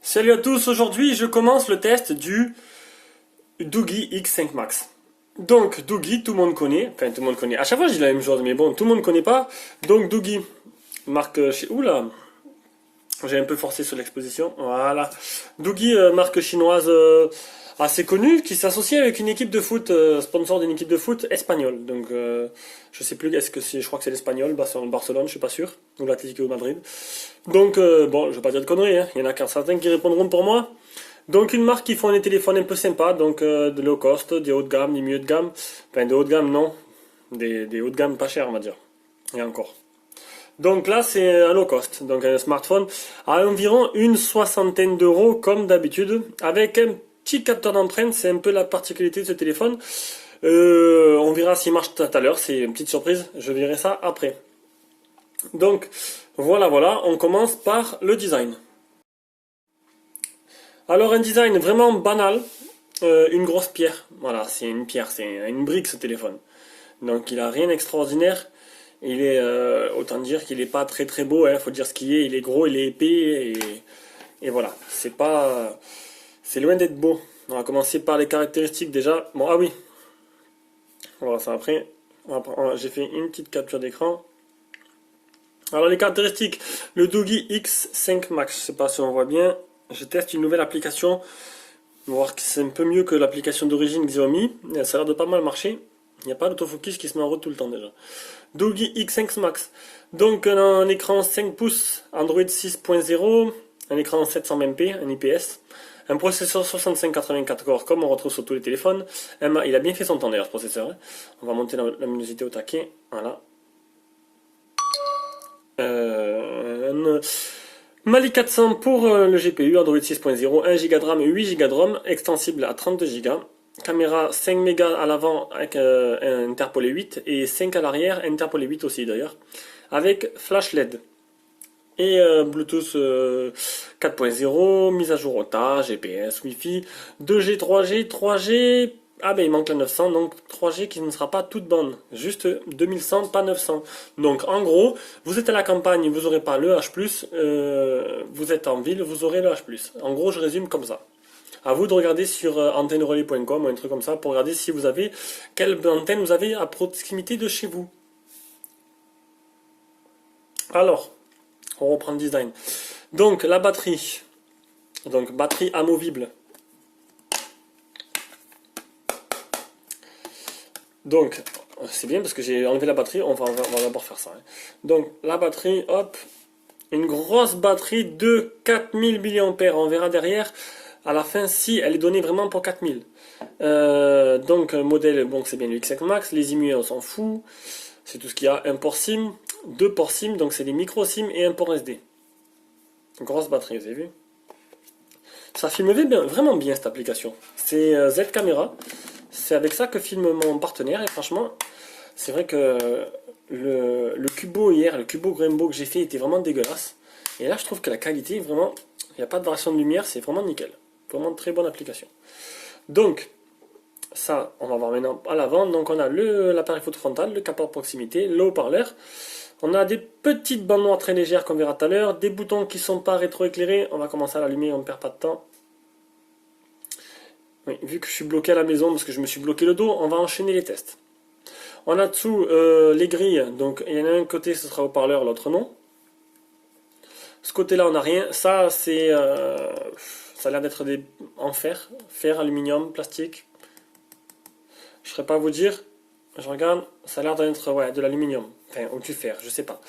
Salut à tous, aujourd'hui je commence le test du Doogee X5 Max. Donc Doogee, tout le monde connaît, enfin tout le monde connaît, à chaque fois je dis la même chose, mais bon, tout le monde connaît pas. Donc Doogee, marque chez... Oula, j'ai un peu forcé sur l'exposition, voilà. Doogee, marque chinoise assez connue, qui s'associe avec une équipe de foot, sponsor d'une équipe de foot espagnole. Donc je sais plus, est-ce que c'est, je crois que c'est l'Espagnol, Barcelone, je suis pas sûr, ou l'Atlético de Madrid. Donc bon, je vais pas dire de conneries, hein. Il y en a certains qui répondront pour moi. Donc une marque qui font des téléphones un peu sympas, donc de low cost, des hauts de gamme, des milieux de gamme. Enfin des hauts de gamme non, des hauts de gamme pas chers on va dire. Et encore. Donc là c'est un low cost, donc un smartphone à environ une soixantaine d'euros comme d'habitude, avec un petit capteur d'empreinte, c'est un peu la particularité de ce téléphone. On verra s'il marche tout à l'heure, c'est une petite surprise, je verrai ça après. Donc voilà, on commence par le design. Alors un design vraiment banal, une grosse pierre. Voilà, c'est une pierre, c'est une brique ce téléphone. Donc il a rien d'extraordinaire. Il est, autant dire qu'il est pas très très beau, hein, faut dire ce qu'il est. Il est gros, il est épais et voilà. C'est loin d'être beau. On va commencer par les caractéristiques déjà. Bon, ah oui, on va voir ça après. J'ai fait une petite capture d'écran. Alors les caractéristiques, le Doogee X5 Max, je sais pas si on voit bien. Je teste une nouvelle application. On va voir que c'est un peu mieux que l'application d'origine Xiaomi. Ça a l'air de pas mal marcher. Il n'y a pas d'autofocus qui se met en route tout le temps déjà. Doogee X5 Max. Donc un écran 5 pouces, Android 6.0, un écran 720p, un IPS, un processeur 6584 core comme on retrouve sur tous les téléphones. Il a bien fait son temps d'ailleurs ce processeur. Hein. On va monter la luminosité au taquet. Voilà. Mali 400 pour le GPU, Android 6.0, 1 Go de RAM et 8 Go de ROM, extensible à 32 Go. Caméra 5 mégas à l'avant avec un interpolé 8 et 5 à l'arrière, interpolé 8 aussi d'ailleurs, avec flash LED. Et Bluetooth 4.0, mise à jour OTA, GPS, Wi-Fi, 2G, 3G, 3G. Ah ben il manque la 900, donc 3G qui ne sera pas toute bande, juste 2100, pas 900. Donc en gros, vous êtes à la campagne, vous n'aurez pas le H+, vous êtes en ville, vous aurez le H+. En gros, je résume comme ça. À vous de regarder sur antennerelais.com ou un truc comme ça pour regarder si vous avez quelle antenne vous avez à proximité de chez vous. Alors, on reprend le design. Donc la batterie, donc batterie amovible. Donc c'est bien parce que j'ai enlevé la batterie, on va d'abord faire ça. Hein. Donc la batterie, hop, une grosse batterie de 4000 mAh, on verra derrière. À la fin, si elle est donnée vraiment pour 4000. Donc modèle, bon c'est bien le X5 Max, les IMUI on s'en fout, c'est tout ce qu'il y a, un port SIM, deux ports SIM, donc c'est des micro SIM et un port SD. Grosse batterie, vous avez vu. Ça filme bien, vraiment bien cette application. C'est Z Camera, c'est avec ça que filme mon partenaire et franchement, c'est vrai que le Cubo hier, le Cubo Rainbow que j'ai fait était vraiment dégueulasse. Et là je trouve que la qualité, vraiment, il n'y a pas de variation de lumière, c'est vraiment nickel. Vraiment très bonne application. Donc, ça, on va voir maintenant à l'avant. Donc, on a l'appareil photo frontal, le capteur proximité, le haut-parleur. On a des petites bandes noires très légères qu'on verra tout à l'heure. Des boutons qui ne sont pas rétroéclairés. On va commencer à l'allumer, on ne perd pas de temps. Oui, vu que je suis bloqué à la maison parce que je me suis bloqué le dos, on va enchaîner les tests. On a dessous les grilles. Donc, il y en a un côté, ce sera haut-parleur, l'autre non. Ce côté-là, on n'a rien. Ça, c'est... ça a l'air d'être en fer, aluminium, plastique. Je ne saurais pas vous dire. Je regarde, ça a l'air d'être ouais, de l'aluminium, enfin ou du fer, je sais pas.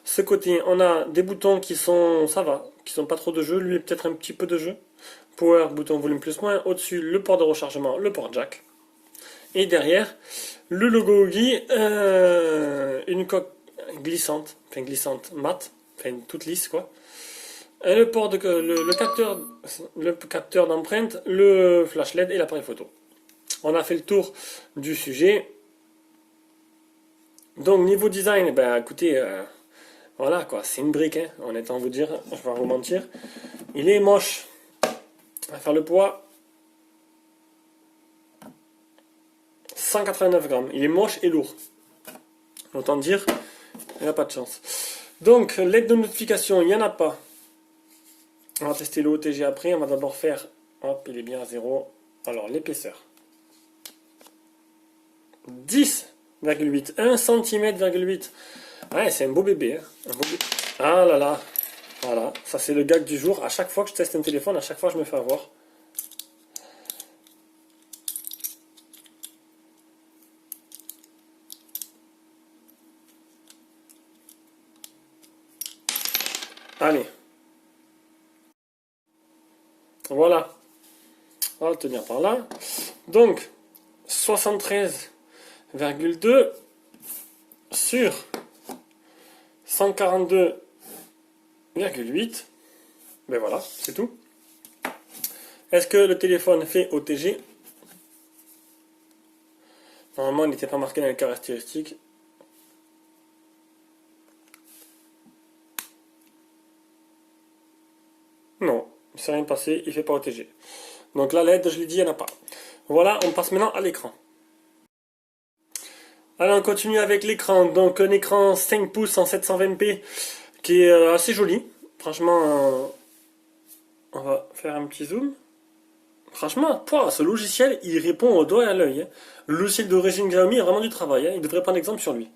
Ce côté, on a des boutons qui sont, ça va, qui sont pas trop de jeu. Lui, peut-être un petit peu de jeu. Power, bouton volume plus moins. Au-dessus, le port de rechargement, le port jack. Et derrière, le logo Doogee, une coque glissante, enfin glissante mat, enfin toute lisse quoi. Le port de le capteur d'empreinte, le flash LED et l'appareil photo. On a fait le tour du sujet. Donc niveau design, ben écoutez, voilà quoi, c'est une brique, hein, honnêtement vous dire, je vais pas vous mentir. Il est moche. On va faire le poids. 189 grammes. Il est moche et lourd. Autant dire, il n'y a pas de chance. Donc, l'aide de notification, il n'y en a pas. On va tester le OTG après. On va d'abord faire, hop, il est bien à 0. Alors, l'épaisseur. 10,8. 1 cm,8. Ouais, c'est un beau bébé. Hein. Un beau bébé. Ah là là. Voilà, ça c'est le gag du jour. À chaque fois que je teste un téléphone, à chaque fois je me fais avoir. Allez. Voilà. On va le tenir par là. Donc, 73,2 sur 142,8. Ben voilà, c'est tout. Est-ce que le téléphone fait OTG? Normalement, il n'était pas marqué dans les caractéristiques. Non, il ne s'est rien passé, il ne fait pas OTG. Donc la LED, je l'ai dit, il n'y en a pas. Voilà, on passe maintenant à l'écran. Alors on continue avec l'écran. Donc un écran 5 pouces en 720p qui est assez joli. Franchement, on va faire un petit zoom. Franchement, ce logiciel, il répond au doigt et à l'œil. Hein. Le logiciel d'origine Xiaomi a vraiment du travail. Hein. Il devrait prendre exemple sur lui.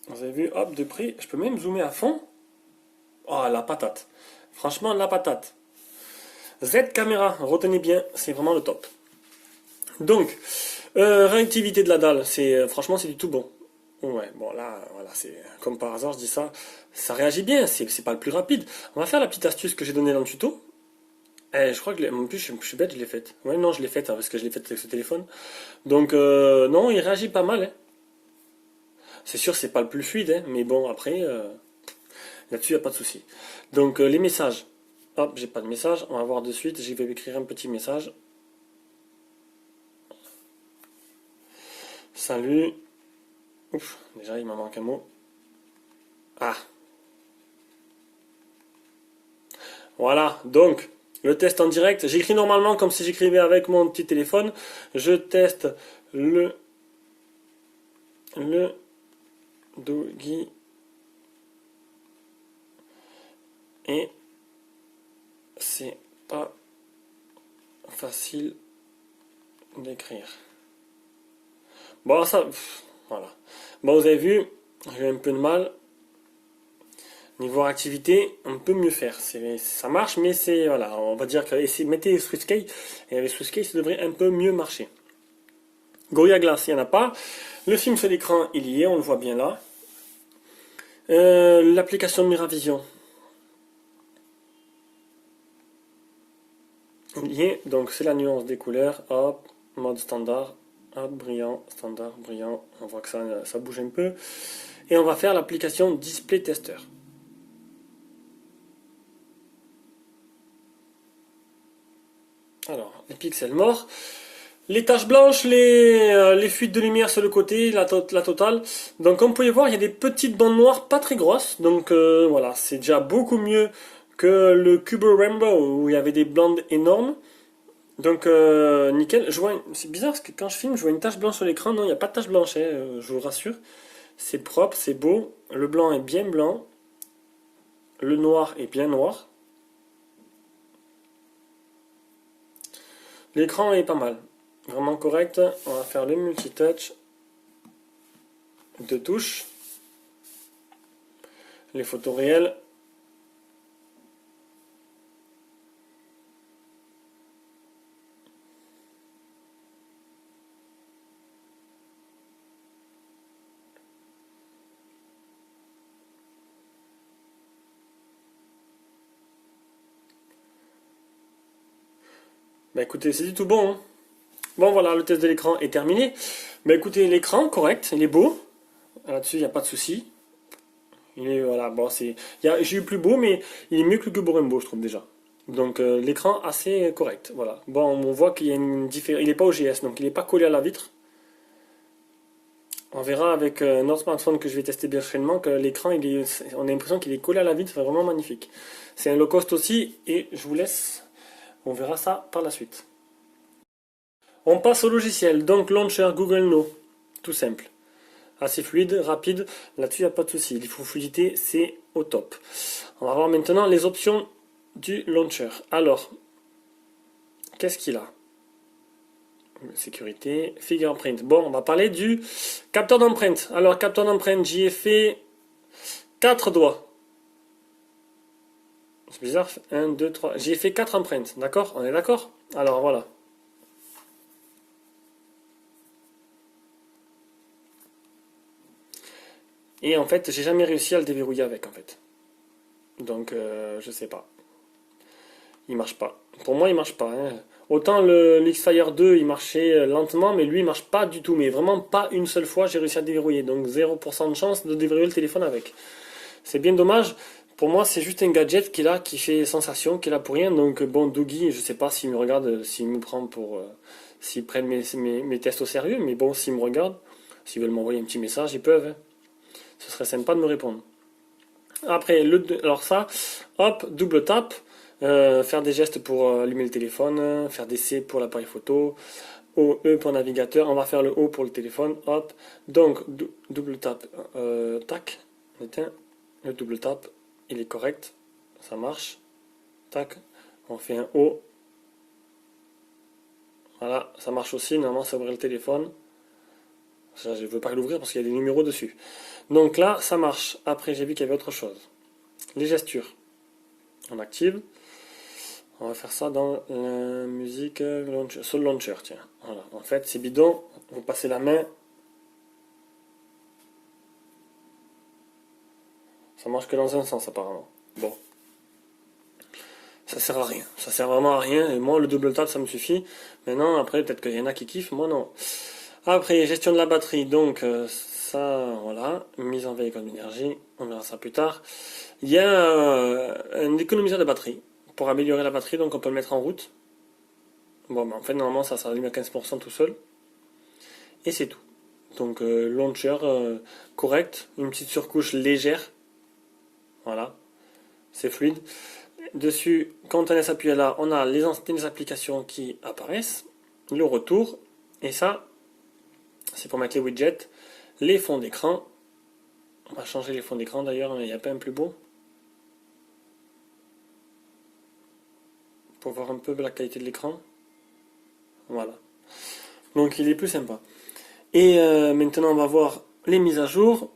Vous avez vu, hop, de près. Je peux même zoomer à fond. Oh, la patate. Franchement, la patate. Z caméra, retenez bien, c'est vraiment le top. Donc, réactivité de la dalle, franchement c'est du tout bon. Ouais, bon là, voilà, c'est comme par hasard, je dis ça, ça réagit bien, c'est pas le plus rapide. On va faire la petite astuce que j'ai donnée dans le tuto. Je crois que, en plus je suis bête, je l'ai faite. Ouais, non, je l'ai faite, hein, parce que je l'ai faite avec ce téléphone. Donc, non, il réagit pas mal. Hein. C'est sûr, c'est pas le plus fluide, hein, mais bon, après, là-dessus, il n'y a pas de souci. Donc, les messages. Hop, j'ai pas de message, on va voir de suite, je vais écrire un petit message. Salut. Ouf, déjà il m'en manque un mot. Ah. Voilà, donc, le test en direct. J'écris normalement comme si j'écrivais avec mon petit téléphone. Je teste le Doogee. Et c'est pas facile d'écrire. Bon, ça, voilà. Bon, vous avez vu, j'ai un peu de mal. Niveau activité, on peut mieux faire. Ça marche, mais c'est, voilà, on va dire que mettez SwiftKey, et avec SwiftKey, ça devrait un peu mieux marcher. Gorilla Glass, il n'y en a pas. Le film sur l'écran, il y est, on le voit bien là. L'application de Miravision. Il y est, donc c'est la nuance des couleurs. Hop, mode standard. Hop, brillant, standard, brillant. On voit que ça bouge un peu. Et on va faire l'application Display Tester. Alors, les pixels morts. Les taches blanches, les fuites de lumière sur le côté, la totale. Donc comme vous pouvez voir, il y a des petites bandes noires pas très grosses. Donc voilà, c'est déjà beaucoup mieux que le Cubo Rainbow où il y avait des bandes énormes. Donc nickel. C'est bizarre parce que quand je filme, je vois une tache blanche sur l'écran. Non, il n'y a pas de tache blanche, hein, je vous rassure. C'est propre, c'est beau. Le blanc est bien blanc. Le noir est bien noir. L'écran est pas mal. Vraiment correct. On va faire le multitouch. 2 touches. Les photos réelles. Bah écoutez, c'est du tout bon. Hein. Bon voilà, le test de l'écran est terminé. Bah écoutez, l'écran, correct, il est beau. Là-dessus, il n'y a pas de souci. Il est, voilà, bon, j'ai eu plus beau, mais il est mieux que le Cubo Rainbow, je trouve déjà. Donc l'écran assez correct, voilà. Bon, on voit qu'il y a une différence. Il n'est pas OGS, donc il n'est pas collé à la vitre. On verra avec un autre smartphone que je vais tester bien prochainement que l'écran, on a l'impression qu'il est collé à la vitre, c'est vraiment magnifique. C'est un low cost aussi, et je vous laisse. On verra ça par la suite. On passe au logiciel, donc Launcher Google No, tout simple. Assez fluide, rapide, là-dessus il n'y a pas de souci. Il faut fluidité, c'est au top. On va voir maintenant les options du launcher. Alors, qu'est-ce qu'il a? Sécurité, fingerprint. Bon, on va parler du capteur d'empreinte. Alors, capteur d'empreinte, j'y ai fait 4 doigts. C'est bizarre, 1, 2, 3. J'y ai fait 4 empreintes, d'accord? On est d'accord? Alors, voilà. Et en fait, j'ai jamais réussi à le déverrouiller avec, en fait. Donc, je sais pas. Il marche pas. Pour moi, il marche pas. Hein. Autant le l'X-Fire 2, il marchait lentement, mais lui, il marche pas du tout. Mais vraiment pas une seule fois, j'ai réussi à déverrouiller. Donc 0% de chance de déverrouiller le téléphone avec. C'est bien dommage. Pour moi, c'est juste un gadget qui est là, qui fait sensation, qui est là pour rien. Donc bon, Dougie, je sais pas s'il me regarde, s'il me prend pour... s'ils prennent mes tests au sérieux. Mais bon, s'ils me regardent, s'ils veulent m'envoyer un petit message, ils peuvent. Hein. Ce serait sympa de me répondre. Après, alors ça, hop, double tap. Faire des gestes pour allumer le téléphone, faire des C pour l'appareil photo, O, E pour navigateur, on va faire le O pour le téléphone, hop, donc double tap, tac, on éteint, le double tap, il est correct, ça marche, tac, on fait un O, voilà, ça marche aussi, normalement ça ouvre le téléphone, ça, je ne veux pas l'ouvrir parce qu'il y a des numéros dessus, donc là ça marche, après j'ai vu qu'il y avait autre chose, les gestures, on active. On va faire ça dans la musique launcher, sur le launcher, tiens. Voilà. En fait, c'est bidon. Vous passez la main. Ça marche que dans un sens, apparemment. Bon. Ça sert à rien. Ça sert vraiment à rien. Et moi, le double tap, ça me suffit. Maintenant, après, peut-être qu'il y en a qui kiffent. Moi, non. Après, gestion de la batterie. Donc, ça, voilà. Mise en veille comme énergie. On verra ça plus tard. Il y a un économiseur de batterie. Pour améliorer la batterie, donc on peut le mettre en route. Bon, ben en fait, normalement, ça allume à 15% tout seul. Et c'est tout. Donc, launcher correct, une petite surcouche légère. Voilà, c'est fluide. Dessus, quand on laisse appuyer là, on a les anciennes applications qui apparaissent, le retour, et ça, c'est pour mettre les widgets, les fonds d'écran. On va changer les fonds d'écran d'ailleurs, il n'y a pas un plus beau. Pour voir un peu la qualité de l'écran. Voilà. Donc il est plus sympa. Et maintenant on va voir les mises à jour.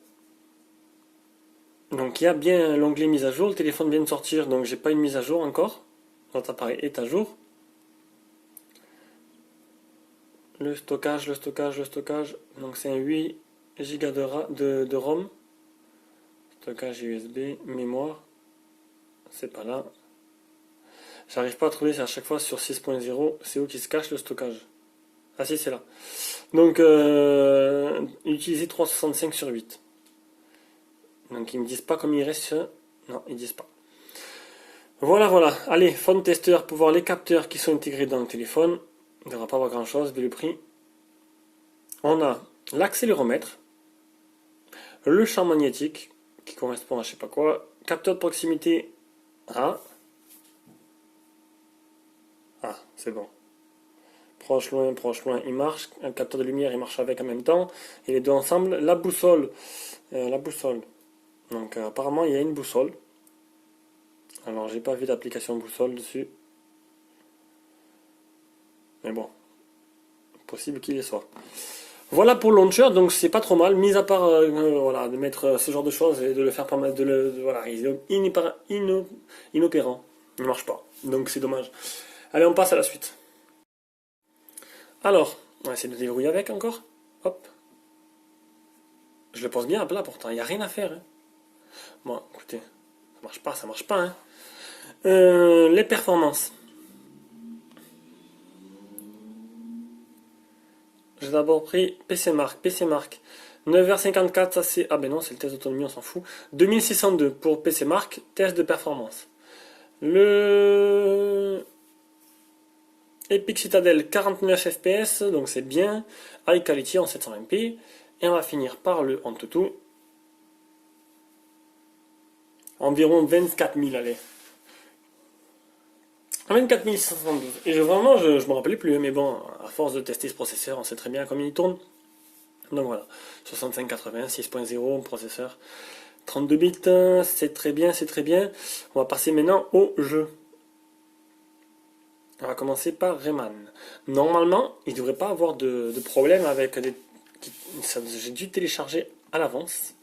Donc il y a bien l'onglet mise à jour. Le téléphone vient de sortir, donc j'ai pas une mise à jour encore. Notre appareil est à jour. Le stockage. Donc c'est un 8 Go de ROM. Stockage USB, mémoire. C'est pas là. J'arrive pas à trouver, c'est à chaque fois sur 6.0. C'est où qui se cache le stockage. Ah si, c'est là. Donc, utiliser 365 sur 8. Donc, ils me disent pas comme il reste. Non, ils disent pas. Voilà, voilà. Allez, phone tester pour voir les capteurs qui sont intégrés dans le téléphone. Il ne devra pas avoir grand chose vu le prix. On a l'accéléromètre, le champ magnétique qui correspond à je sais pas quoi, capteur de proximité. Ah, c'est bon. Proche, loin, il marche. Un capteur de lumière, il marche avec en même temps. Et les deux ensemble. La boussole. Donc apparemment, il y a une boussole. Alors, j'ai pas vu d'application boussole dessus. Mais bon, possible qu'il y soit. Voilà pour le launcher, donc c'est pas trop mal. Mis à part voilà, de mettre ce genre de choses et de le faire pas mal, voilà, il est inopérant. Il ne marche pas. Donc c'est dommage. Allez, on passe à la suite. Alors, on va essayer de déverrouiller avec encore. Hop. Je le pose bien à plat pourtant, il n'y a rien à faire. Hein. Bon, écoutez, ça marche pas. Hein. Les performances. J'ai d'abord pris PC Mark. 9h54, ça c'est... Ah ben non, c'est le test d'autonomie, on s'en fout. 2602 pour PC Mark, test de performance. Le... Epic Citadel 49 fps, donc c'est bien. High Quality en 720p. Et on va finir par le Antutu. Environ 24 000, allez. 24 672. Et vraiment, je me rappelais plus, mais bon, à force de tester ce processeur, on sait très bien combien il tourne. Donc voilà, 6580, 6.0, processeur 32 bits, c'est très bien, c'est très bien. On va passer maintenant au jeu. On va commencer par Rayman. Normalement, il ne devrait pas avoir de problème avec des... J'ai dû télécharger à l'avance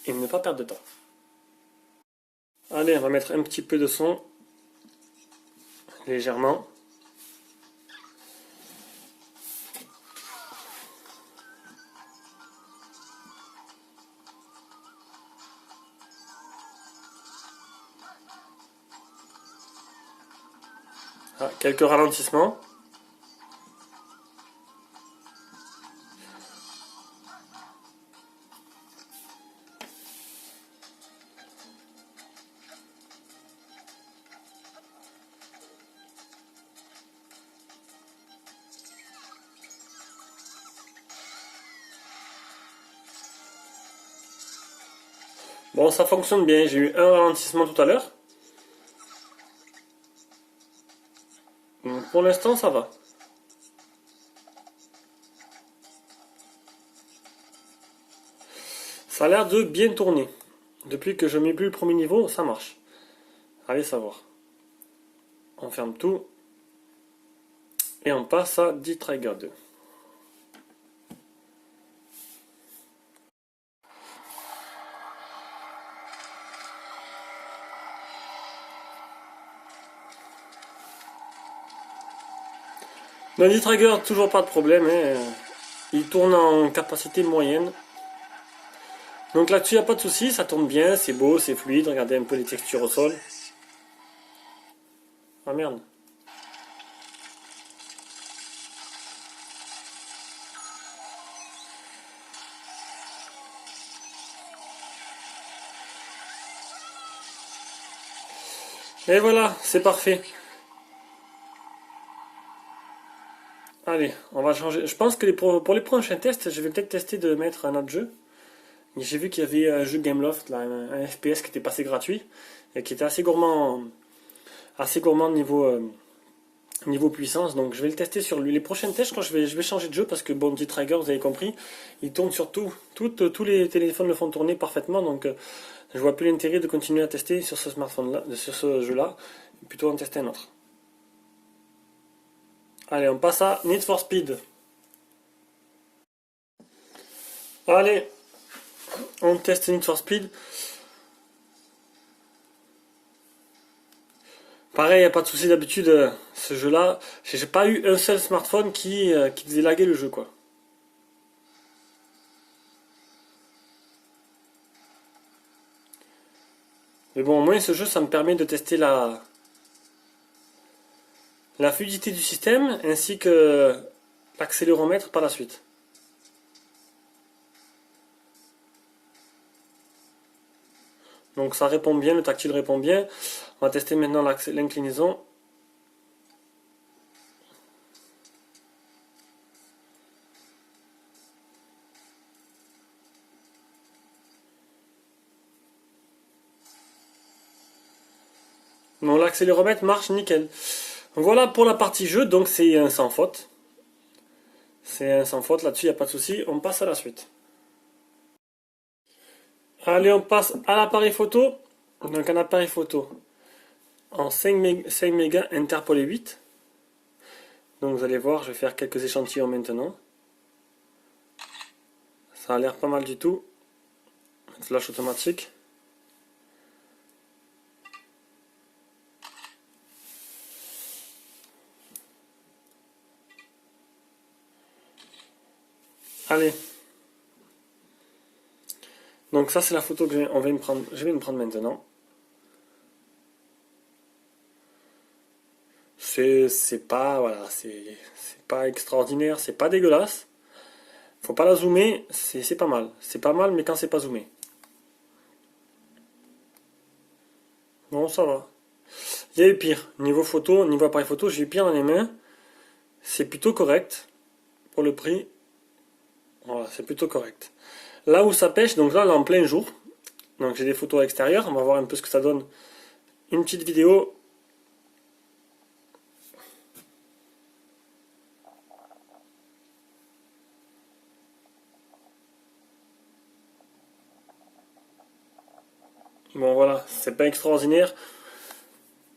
et ne pas perdre de temps. Allez, on va mettre un petit peu de son, légèrement. Ah, quelques ralentissements. Bon, ça fonctionne bien. J'ai eu un ralentissement tout à l'heure. Donc, pour l'instant, ça va. Ça a l'air de bien tourner. Depuis que je mets plus le premier niveau, ça marche. Allez savoir. On ferme tout. Et on passe à D-Trigger 2. Dans D-Trigger, toujours pas de problème. Hein. Il tourne en capacité moyenne. Donc là-dessus, il n'y a pas de souci, ça tourne bien, c'est beau, c'est fluide. Regardez un peu les textures au sol. Ah merde. Et voilà, c'est parfait. Allez, on va changer. Je pense que pour les prochains tests, je vais peut-être tester de mettre un autre jeu. J'ai vu qu'il y avait un jeu Gameloft, là, un FPS qui était passé gratuit et qui était assez gourmand niveau puissance. Donc je vais le tester sur lui. Les prochains tests, je vais changer de jeu parce que bon, D-Trigger, vous avez compris, il tourne sur tout. Tous les téléphones le font tourner parfaitement. Donc je vois plus l'intérêt de continuer à tester sur ce smartphone-là, sur ce jeu-là, plutôt en tester un autre. Allez, on passe à Need for Speed. Allez, on teste Need for Speed. Pareil, il n'y a pas de souci d'habitude, ce jeu-là, j'ai pas eu un seul smartphone qui faisait laguer le jeu, quoi. Mais bon, au moins ce jeu, ça me permet de tester la fluidité du système ainsi que l'accéléromètre par la suite. Donc ça répond bien, le tactile répond bien. On va tester maintenant l'inclinaison. Donc l'accéléromètre marche nickel. Voilà pour la partie jeu, donc c'est un sans faute. C'est un sans faute, là-dessus il n'y a pas de souci. On passe à la suite. Allez, on passe à l'appareil photo. Donc un appareil photo en 5 mégas interpolé 8. Donc vous allez voir, je vais faire quelques échantillons maintenant. Ça a l'air pas mal du tout. Flash automatique. Allez. Donc ça c'est la photo que je vais me prendre maintenant. C'est pas voilà, c'est pas extraordinaire, c'est pas dégueulasse. Faut pas la zoomer, c'est pas mal. C'est pas mal mais quand c'est pas zoomé. Non, ça va. Il y a eu pire. Niveau photo, niveau appareil photo, j'ai eu pire dans les mains. C'est plutôt correct. Pour le prix, voilà, c'est plutôt correct. Là où ça pêche, donc là, en plein jour. Donc j'ai des photos à l'extérieur. On va voir un peu ce que ça donne. Une petite vidéo. Bon voilà, c'est pas extraordinaire.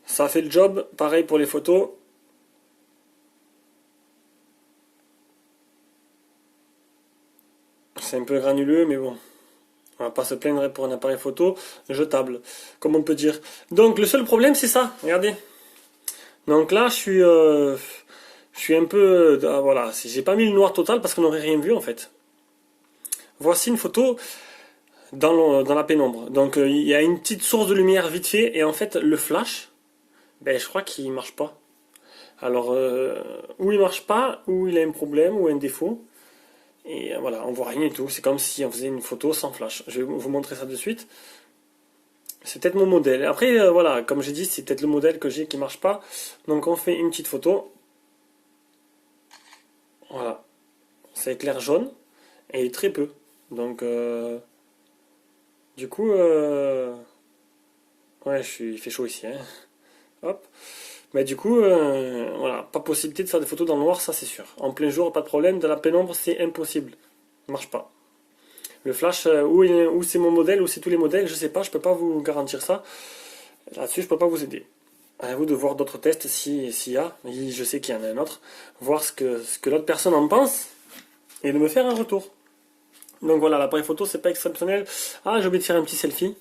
Ça fait le job. Pareil pour les photos. C'est un peu granuleux, mais bon. On va pas se plaindre pour un appareil photo jetable, comme on peut dire. Donc le seul problème c'est ça, regardez. Donc là je suis un peu... voilà, j'ai pas mis le noir total parce qu'on n'aurait rien vu en fait. Voici une photo dans la pénombre. Donc il y a une petite source de lumière vite fait et en fait le flash, ben, je crois qu'il marche pas. Alors ou il marche pas, ou il a un problème ou un défaut. Et voilà, on voit rien du tout. C'est comme si on faisait une photo sans flash. Je vais vous montrer ça de suite. C'est peut-être mon modèle. Après, voilà, comme j'ai dit, c'est peut-être le modèle que j'ai qui marche pas. Donc on fait une petite photo. Voilà. Ça éclaire jaune. Et très peu. Donc, du coup, ouais, il fait chaud ici. Hein. Hop. Mais du coup, voilà, pas possibilité de faire des photos dans le noir, ça c'est sûr. En plein jour, pas de problème. Dans la pénombre, c'est impossible. Ça marche pas. Le flash, où c'est mon modèle, ou c'est tous les modèles, je sais pas, je peux pas vous garantir ça. Là-dessus, je peux pas vous aider. À vous de voir d'autres tests s'il y a. Je sais qu'il y en a un autre. Voir ce que l'autre personne en pense et de me faire un retour. Donc voilà, l'appareil photo, c'est pas exceptionnel. Ah, j'ai oublié de faire un petit selfie.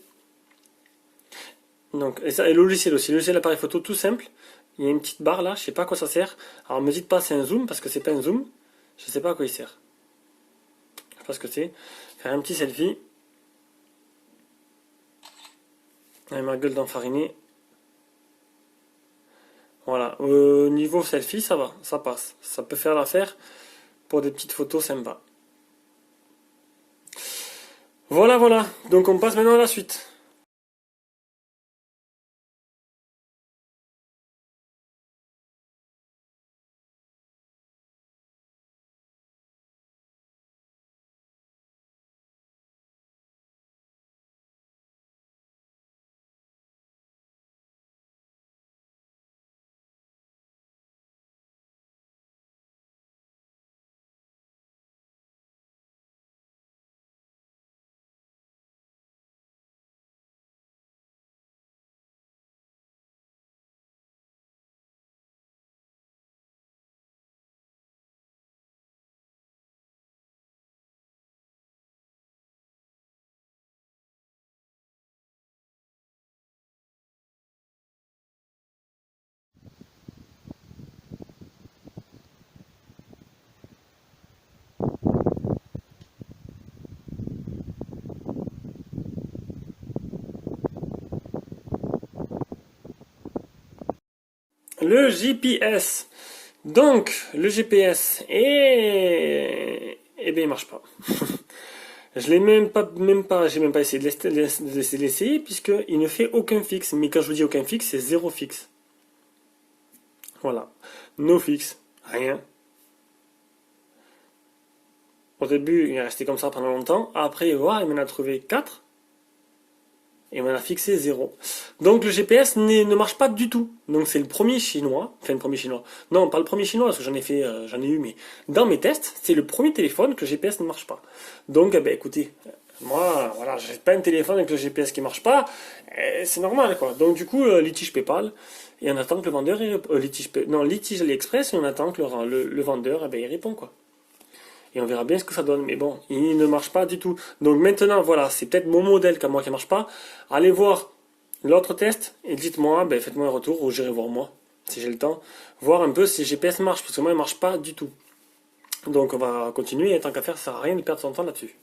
Donc, et le logiciel aussi. Le logiciel d'appareil photo, tout simple. Il y a une petite barre là, je sais pas à quoi ça sert. Alors, me dites pas c'est un zoom parce que c'est pas un zoom. Je sais pas à quoi il sert. Je sais pas ce que c'est. Faire un petit selfie. Avec ma gueule d'enfariné. Voilà, au niveau selfie, ça va, ça passe. Ça peut faire l'affaire pour des petites photos sympas. Voilà, voilà. Donc on passe maintenant à la suite. Le GPS. Donc, le GPS, eh bien, il marche pas. Je l'ai j'ai même pas essayé de l'essayer puisqu'il ne fait aucun fixe. Mais quand je vous dis aucun fixe, c'est zéro fixe. Voilà. No fixe. Rien. Au début, il est resté comme ça pendant longtemps. Après, voilà, il m'en a trouvé 4. Et on a fixé 0. Donc le GPS ne marche pas du tout. Donc c'est le premier chinois, enfin le premier chinois. Non, pas le premier chinois parce que j'en ai eu, mais dans mes tests, c'est le premier téléphone que le GPS ne marche pas. Donc eh ben écoutez, moi voilà, j'ai pas un téléphone avec le GPS qui marche pas, c'est normal quoi. Donc du coup litige PayPal et on attend que le vendeur litige AliExpress et on attend que le vendeur eh ben, il répond quoi. Et on verra bien ce que ça donne. Mais bon, il ne marche pas du tout. Donc maintenant, voilà, c'est peut-être mon modèle qu'à moi qui ne marche pas. Allez voir l'autre test et dites-moi, ben, faites-moi un retour ou j'irai voir moi, si j'ai le temps, voir un peu si GPS marche, parce que moi il ne marche pas du tout. Donc on va continuer, et tant qu'à faire, ça ne sert à rien de perdre son temps là-dessus.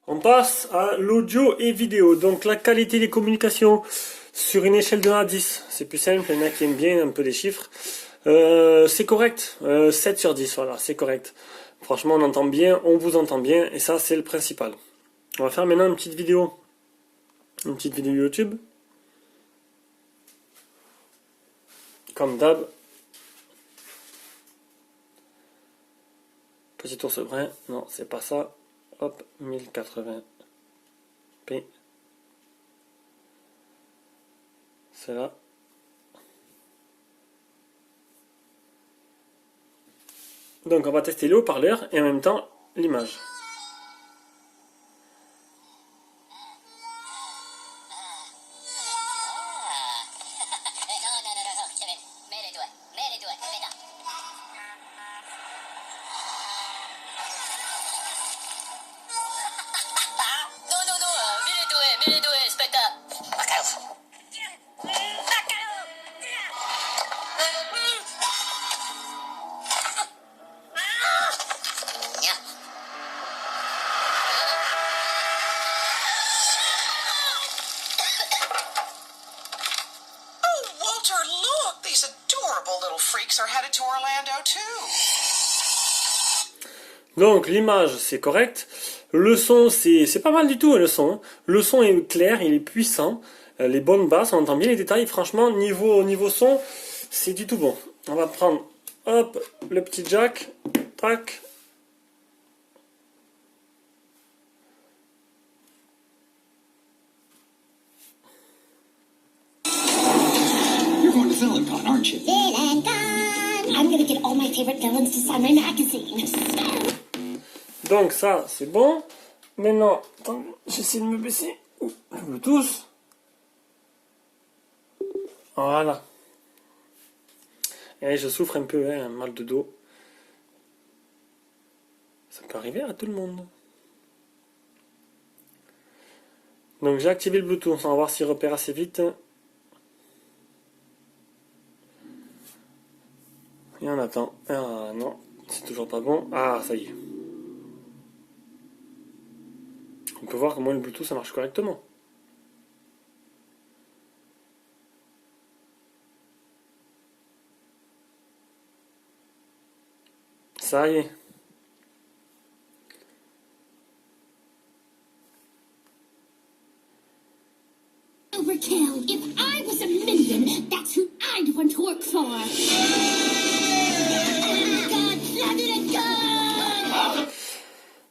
On passe à l'audio et vidéo. Donc la qualité des communications sur une échelle de 1 à 10, c'est plus simple, il y en a qui aiment bien un peu les chiffres. C'est correct, 7 sur 10, voilà, c'est correct. Franchement, on entend bien, on vous entend bien, et ça, c'est le principal. On va faire maintenant une petite vidéo YouTube. Comme d'hab. Petit ours brun, non, c'est pas ça. Hop, 1080p. C'est là. Donc on va tester le haut-parleur et en même temps l'image. are headed to Orlando too. Donc l'image c'est correct, le son c'est pas mal du tout le son. Le son est clair, il est puissant, les bonnes basses, on entend bien les détails, franchement niveau son c'est du tout bon. On va prendre hop le petit jack, tac. You're going to VillainCon, aren't you? VillainCon! I'm gonna get all my favorite villains to sign my magazine. Donc ça c'est bon. Maintenant, attends, j'essaie de me baisser. Ouh, le Bluetooth. Voilà. Et je souffre un peu, hein, un mal de dos. Ça peut arriver à tout le monde. Donc j'ai activé le Bluetooth, on va voir s'il repère assez vite. Et on attend. Ah non, c'est toujours pas bon. Ah ça y est. On peut voir comment le Bluetooth ça marche correctement. Ça y est. Overkill. If I was a minion, that's who I'd want to work for. Oh God, let it go!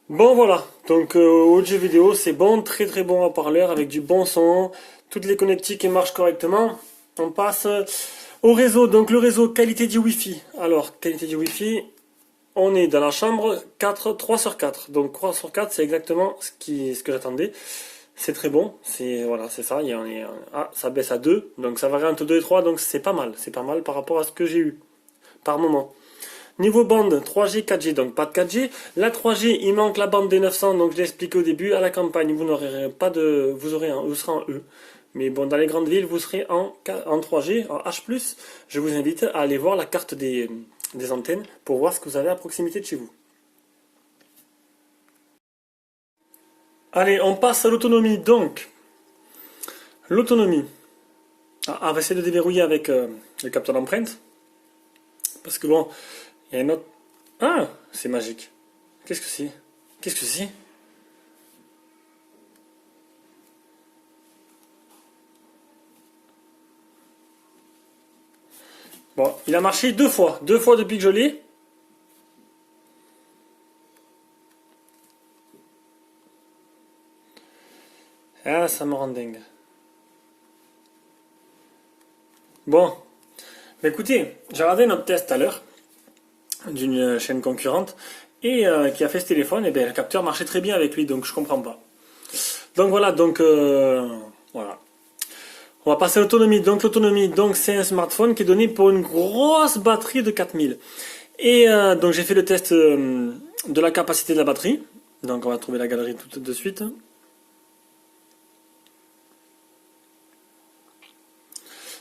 Bon voilà, donc audio vidéo c'est bon, très très bon haut-parleur avec du bon son, toutes les connectiques qui marchent correctement. On passe au réseau, donc le réseau qualité du Wi-Fi. Alors, qualité du Wi-Fi, on est dans la chambre 3 sur 4. Donc 3 sur 4 c'est exactement ce que j'attendais. C'est très bon, voilà, c'est ça, ça baisse à 2, donc ça varie entre 2 et 3, donc c'est pas mal par rapport à ce que j'ai eu par moment. Niveau bande, 3G, 4G, donc pas de 4G. La 3G, il manque la bande des 900, donc je l'ai expliqué au début. À la campagne, vous n'aurez pas de, vous serez en E. Mais bon, dans les grandes villes, vous serez en 3G, en H+. Je vous invite à aller voir la carte des antennes pour voir ce que vous avez à proximité de chez vous. Allez, on passe à l'autonomie. Donc, l'autonomie. On va essayer de déverrouiller avec le capteur d'empreinte. Parce que bon, il y a un autre... Ah, c'est magique. Qu'est-ce que c'est? Qu'est-ce que c'est? Bon, il a marché 2 fois. 2 fois depuis que je l'ai. Ah, ça me rend dingue. Bon. Mais écoutez, j'ai regardé notre test tout à l'heure d'une chaîne concurrente et qui a fait ce téléphone, et bien le capteur marchait très bien avec lui, donc je comprends pas. Donc voilà, voilà. On va passer à l'autonomie. Donc l'autonomie, c'est un smartphone qui est donné pour une grosse batterie de 4000. Et donc j'ai fait le test de la capacité de la batterie. Donc on va trouver la galerie tout de suite.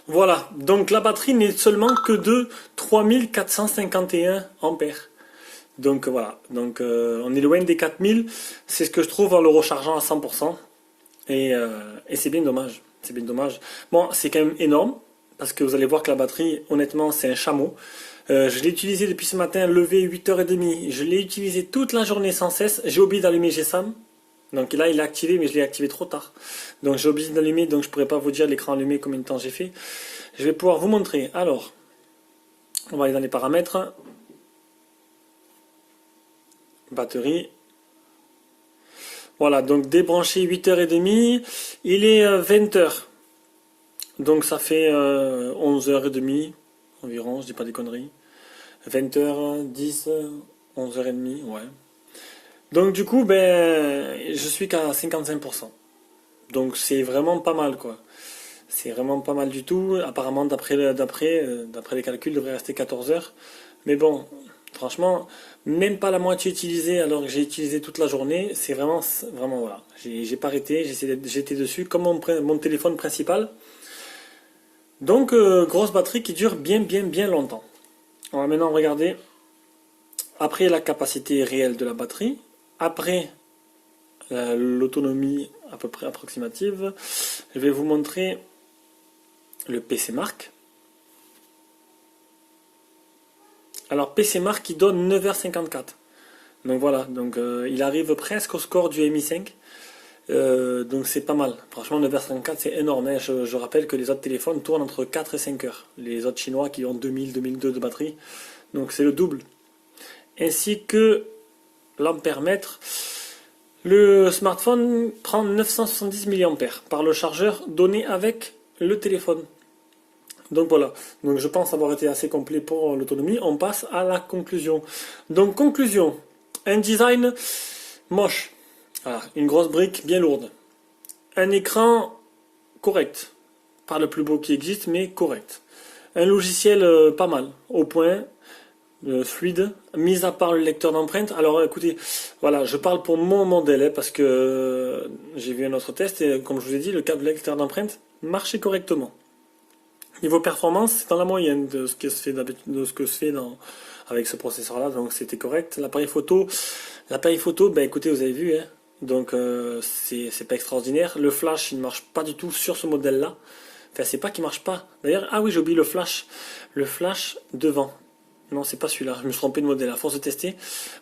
Voilà, donc la batterie n'est seulement que de 3451 ampères. Donc voilà, donc on est loin des 4000, c'est ce que je trouve en le rechargeant à 100%. Et c'est bien dommage, c'est bien dommage. Bon, c'est quand même énorme, parce que vous allez voir que la batterie, honnêtement, c'est un chameau. Je l'ai utilisé depuis ce matin, levé 8h30, je l'ai utilisé toute la journée sans cesse. J'ai oublié d'allumer GSM. Donc là, il est activé, mais je l'ai activé trop tard. Donc j'ai oublié d'allumer, donc je ne pourrais pas vous dire l'écran allumé combien de temps j'ai fait. Je vais pouvoir vous montrer. Alors, on va aller dans les paramètres. Batterie. Voilà, donc débranché 8h30. Il est 20h. Donc ça fait 11h30 environ, je dis pas des conneries. 20h10, 11h30, ouais. Donc du coup, je suis qu'à 55%. Donc c'est vraiment pas mal, quoi. C'est vraiment pas mal du tout. Apparemment, d'après les calculs, il devrait rester 14 heures. Mais bon, franchement, même pas la moitié utilisée alors que j'ai utilisé toute la journée. C'est vraiment voilà. J'ai pas arrêté, j'étais dessus comme mon téléphone principal. Donc, grosse batterie qui dure bien longtemps. On va maintenant regarder après la capacité réelle de la batterie. Après l'autonomie à peu près approximative, je vais vous montrer le PC Mark. Alors PC Mark qui donne 9h54. Donc voilà, donc il arrive presque au score du Mi 5. Donc c'est pas mal. Franchement 9h54 c'est énorme. Hein. Je rappelle que les autres téléphones tournent entre 4 et 5 heures. Les autres chinois qui ont 2000-2002 de batterie. Donc c'est le double. Ainsi que l'ampère-mètre. Le smartphone prend 970 mAh par le chargeur donné avec le téléphone. Donc voilà, donc je pense avoir été assez complet pour l'autonomie. On passe à la conclusion. Donc conclusion, un design moche. Voilà, une grosse brique bien lourde. Un écran correct. Pas le plus beau qui existe, mais correct. Un logiciel pas mal, au point, fluide, mis à part le lecteur d'empreintes. Alors écoutez, voilà, je parle pour mon modèle, hein, parce que j'ai vu un autre test, et comme je vous ai dit, le câble lecteur d'empreintes marchait correctement. Niveau performance, c'est dans la moyenne de ce que se fait avec ce processeur-là, donc c'était correct. L'appareil photo, ben écoutez, vous avez vu, hein, donc c'est pas extraordinaire. Le flash, il ne marche pas du tout sur ce modèle-là. Enfin, c'est pas qu'il marche pas. D'ailleurs, ah oui, j'ai oublié le flash devant. Non, c'est pas celui-là. Je me suis trompé de modèle. À force de tester,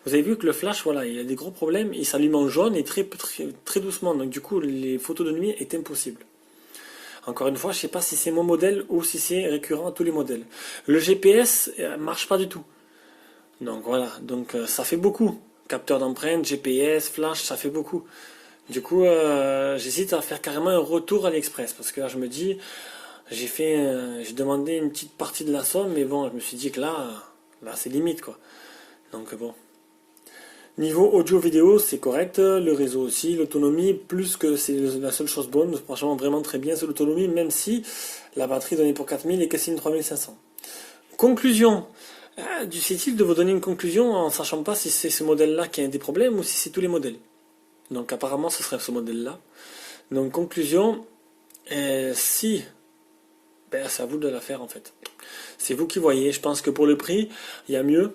vous avez vu que le flash, voilà, il a des gros problèmes. Il s'allume en jaune et très doucement. Donc du coup, les photos de nuit est impossible. Encore une fois, je sais pas si c'est mon modèle ou si c'est récurrent à tous les modèles. Le GPS marche pas du tout. Donc voilà, donc ça fait beaucoup. Capteur d'empreinte, GPS, flash, ça fait beaucoup. Du coup, j'hésite à faire carrément un retour AliExpress parce que là, je me dis, j'ai demandé une petite partie de la somme, mais bon, je me suis dit que là c'est limite quoi. Donc bon. Niveau audio-vidéo, c'est correct, le réseau aussi, l'autonomie, plus que c'est la seule chose bonne, franchement vraiment très bien, c'est l'autonomie, même si la batterie donnée pour 4000 est que c'est une 3500. Conclusion, difficile de vous donner une conclusion en sachant pas si c'est ce modèle-là qui a des problèmes ou si c'est tous les modèles. Donc apparemment ce serait ce modèle-là. Donc conclusion, si, c'est à vous de la faire en fait. C'est vous qui voyez, je pense que pour le prix, il y a mieux.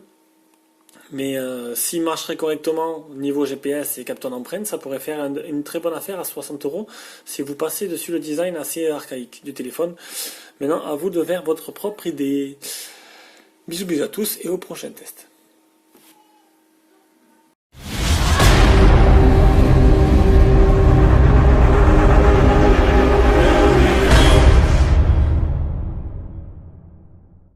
Mais s'il marcherait correctement niveau GPS et capteur d'empreinte, ça pourrait faire une très bonne affaire à 60 € si vous passez dessus le design assez archaïque du téléphone. Maintenant, à vous de faire votre propre idée. Bisous bisous à tous et au prochain test.